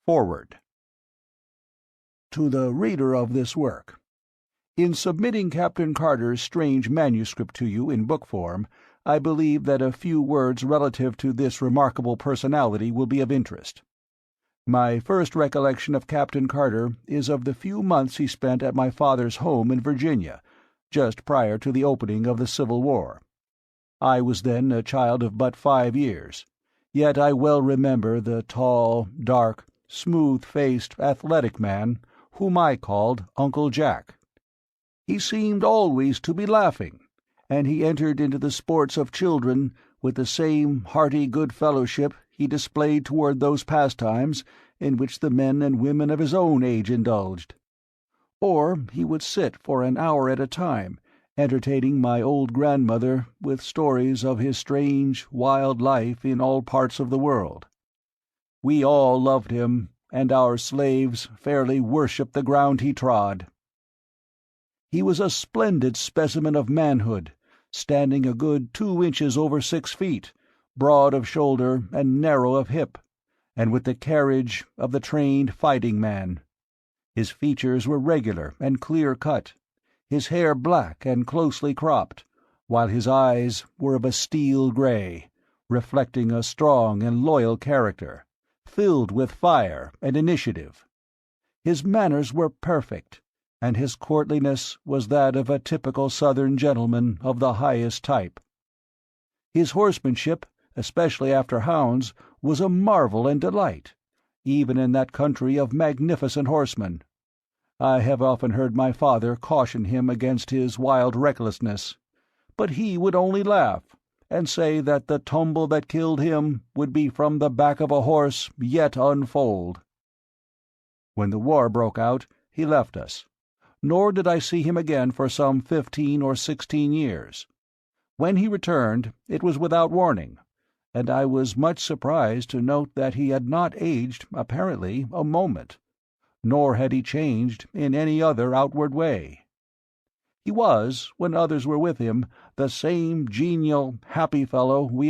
Forward. To the reader of this work. In submitting Captain Carter's strange manuscript to you in book form, I believe that a few words relative to this remarkable personality will be of interest. My first recollection of Captain Carter is of the few months he spent at my father's home in Virginia, just prior to the opening of the Civil War. I was then a child of but 5 years, yet I well remember the tall, dark, smooth-faced, athletic man whom I called Uncle Jack. He seemed always to be laughing, and he entered into the sports of children with the same hearty good fellowship he displayed toward those pastimes in which the men and women of his own age indulged. Or he would sit for an hour at a time, entertaining my old grandmother with stories of his strange, wild life in all parts of the world. We all loved him, and our slaves fairly worshipped the ground he trod. He was a splendid specimen of manhood, standing a good 2 inches over 6 feet, broad of shoulder and narrow of hip, and with the carriage of the trained fighting man. His features were regular and clear-cut, his hair black and closely cropped, while his eyes were of a steel grey, reflecting a strong and loyal character, filled with fire and initiative. His manners were perfect, and his courtliness was that of a typical Southern gentleman of the highest type. His horsemanship, especially after hounds, was a marvel and delight, even in that country of magnificent horsemen. I have often heard my father caution him against his wild recklessness, but he would only laugh, and say that the tumble that killed him would be from the back of a horse yet unfoaled. When the war broke out, he left us, nor did I see him again for some 15 or 16 years. When he returned, it was without warning, and I was much surprised to note that he had not aged, apparently, a moment, nor had he changed in any other outward way. He was, when others were with him, the same genial, happy fellow we